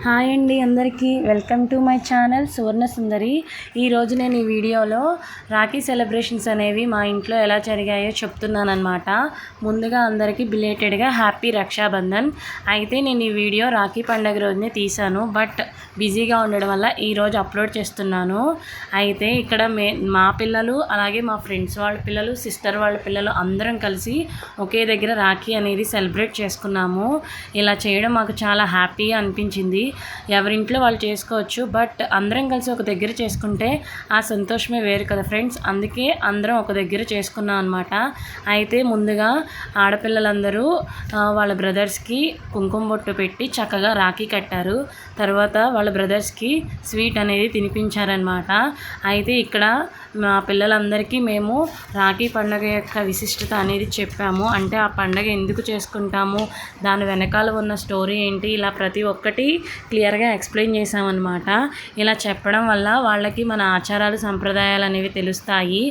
Hi అండి అందరికీ welcome to my channel సువర్ణ సుందరి. ఈరోజు నేను ఈ వీడియోలో రాఖీ సెలబ్రేషన్స్ అనేవి మా ఇంట్లో ఎలా జరిగాయో చెప్తున్నాను అనమాట. ముందుగా అందరికీ బిలేటెడ్గా హ్యాపీ రక్షాబంధన్. అయితే నేను ఈ వీడియో రాఖీ పండుగ రోజునే తీశాను, బట్ బిజీగా ఉండడం వల్ల ఈరోజు అప్లోడ్ చేస్తున్నాను. అయితే ఇక్కడ మా పిల్లలు అలాగే మా ఫ్రెండ్స్ వాళ్ళ పిల్లలు, సిస్టర్ వాళ్ళ పిల్లలు అందరం కలిసి ఒకే దగ్గర రాఖీ అనేది సెలబ్రేట్ చేసుకున్నాము. ఇలా చేయడం మాకు చాలా హ్యాపీగా అనిపించింది. ఎవరింట్లో వాళ్ళు చేసుకోవచ్చు, బట్ అందరం కలిసి ఒక దగ్గర చేసుకుంటే ఆ సంతోషమే వేరు కదా ఫ్రెండ్స్. అందుకే అందరం ఒక దగ్గర చేసుకున్నాం అనమాట. అయితే ముందుగా ఆడపిల్లలందరూ వాళ్ళ బ్రదర్స్కి కుంకుమ బొట్టు పెట్టి చక్కగా రాఖీ కట్టారు. తర్వాత వాళ్ళ బ్రదర్స్కి స్వీట్ అనేది తినిపించారనమాట. అయితే ఇక్కడ మా పిల్లలందరికీ మేము రాఖీ పండుగ యొక్క విశిష్టత అనేది చెప్పాము. అంటే ఆ పండుగ ఎందుకు చేసుకుంటాము, దాని వెనకాల ఉన్న స్టోరీ ఏంటి, ఇలా ప్రతి ఒక్కటి క్లియర్గా ఎక్స్ప్లెయిన్ చేసామన్నమాట. ఇలా చెప్పడం వల్ల వాళ్ళకి మన ఆచారాలు సంప్రదాయాలు అనేవి తెలుస్తాయి.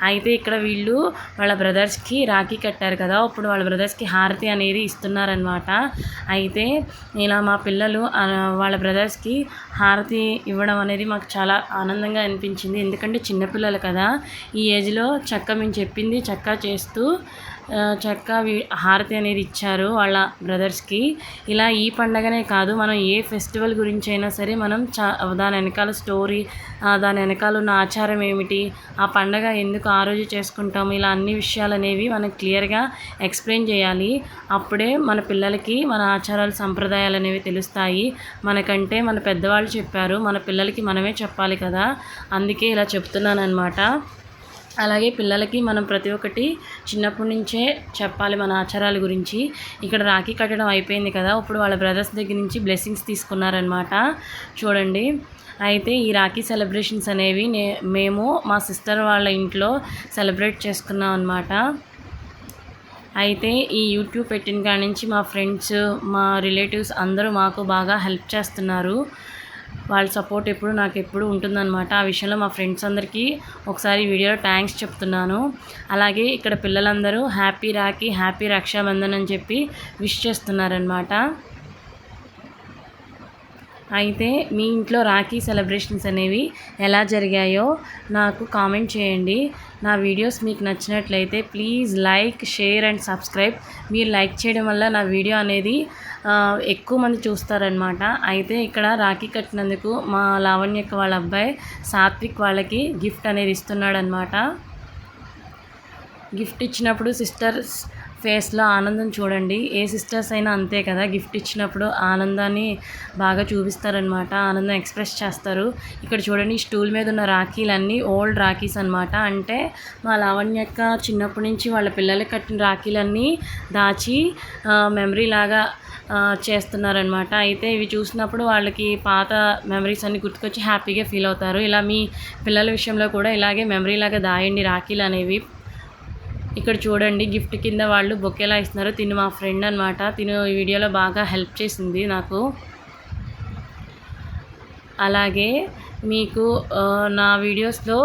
అయితే ఇక్కడ వీళ్ళు వాళ్ళ బ్రదర్స్కి రాఖీ కట్టారు కదా, ఇప్పుడు వాళ్ళ బ్రదర్స్కి హారతి అనేది ఇస్తున్నారనమాట. అయితే ఇలా మా పిల్లలు వాళ్ళ బ్రదర్స్కి హారతి ఇవ్వడం అనేది మాకు చాలా ఆనందంగా అనిపించింది. ఎందుకంటే చిన్నపిల్లలు కదా, ఈ ఏజ్లో చక్కగా మేము చెప్పింది చక్కగా చేస్తూ చక్కగా హారతి అనేది ఇచ్చారు వాళ్ళ బ్రదర్స్కి. ఇలా ఈ పండగనే కాదు, మనం ఏ ఫెస్టివల్ గురించి అయినా సరే మనం దాని వెనకాల స్టోరీ, దాని వెనకాల ఉన్న ఆచారం ఏమిటి, ఆ పండగ ఎందుకు ఆ రోజు చేసుకుంటాము, ఇలా అన్ని విషయాలు అనేవి మనకు క్లియర్గా ఎక్స్ప్లెయిన్ చేయాలి. అప్పుడే మన పిల్లలకి మన ఆచారాలు సంప్రదాయాలు అనేవి తెలుస్తాయి. మనకంటే మన పెద్దవాళ్ళు చెప్పారు, మన పిల్లలకి మనమే చెప్పాలి కదా, అందుకే ఇలా చెప్తున్నాను అనమాట. అలాగే పిల్లలకి మనం ప్రతి ఒక్కటి చిన్నప్పటి నుంచే చెప్పాలి మన ఆచారాల గురించి. ఇక్కడ రాఖీ కట్టడం అయిపోయింది కదా, ఇప్పుడు వాళ్ళ బ్రదర్స్ దగ్గర నుంచి బ్లెస్సింగ్స్ తీసుకున్నారనమాట. చూడండి. అయితే ఈ రాఖీ సెలబ్రేషన్స్ అనేవి మేము మా సిస్టర్ వాళ్ళ ఇంట్లో సెలబ్రేట్ చేసుకున్నాం అనమాట. అయితే ఈ యూట్యూబ్ పెట్టిన కాడి నుంచి మా ఫ్రెండ్స్, మా రిలేటివ్స్ అందరూ మాకు బాగా హెల్ప్ చేస్తున్నారు. వాళ్ళ సపోర్ట్ నాకు ఎప్పుడు ఉంటుందన్నమాట. ఆ విషయంలో మా ఫ్రెండ్స్ అందరికీ ఒకసారి వీడియోలో థ్యాంక్స్ చెప్తున్నాను. అలాగే ఇక్కడ పిల్లలందరూ హ్యాపీ రాఖీ, హ్యాపీ రక్షాబంధన్ అని చెప్పి విష్ చేస్తున్నారనమాట. అయితే మీ ఇంట్లో రాఖీ సెలబ్రేషన్స్ అనేవి ఎలా జరిగాయో నాకు కామెంట్ చేయండి. నా వీడియోస్ మీకు నచ్చినట్లయితే please like, share and subscribe. మీరు లైక్ చేయడం వల్ల నా వీడియో అనేది ఎక్కువ మంది చూస్తారనమాట. అయితే ఇక్కడ రాఖీ కట్టినందుకు మా లావణ్యక్క వాళ్ళ అబ్బాయి సాత్విక్ వాళ్ళకి గిఫ్ట్ అనేది ఇస్తున్నాడు అనమాట. గిఫ్ట్ ఇచ్చినప్పుడు సిస్టర్స్ ఫేస్లో ఆనందం చూడండి. ఏ సిస్టర్స్ అయినా అంతే కదా, గిఫ్ట్ ఇచ్చినప్పుడు ఆనందాన్ని బాగా చూపిస్తారనమాట, ఆనందం ఎక్స్ప్రెస్ చేస్తారు. ఇక్కడ చూడండి, స్టూల్ మీద ఉన్న రాఖీలన్నీ ఓల్డ్ రాఖీస్ అనమాట. అంటే మా లావణ్యక్క చిన్నప్పటి నుంచి వాళ్ళ పిల్లలకి కట్టిన రాఖీలన్నీ దాచి మెమరీ లాగా చేస్తున్నారనమాట. అయితే ఇవి చూసినప్పుడు వాళ్ళకి పాత మెమరీస్ అన్నీ గుర్తుకొచ్చి హ్యాపీగా ఫీల్ అవుతారు. ఇలా మీ పిల్లల విషయంలో కూడా ఇలాగే మెమరీ లాగా దాయండి రాఖీలు అనేవి. ఇక్కడ చూడండి, గిఫ్ట్ కింద వాళ్ళు బొకేలా ఇస్తున్నారు. తిను మా ఫ్రెండ్ అనమాట. తిను ఈ వీడియోలో బాగా హెల్ప్ చేసింది నాకు. అలాగే మీకు నా వీడియోస్లో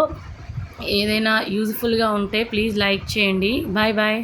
ఏదైనా యూజ్ఫుల్గా ఉంటే ప్లీజ్ లైక్ చేయండి. Bye bye.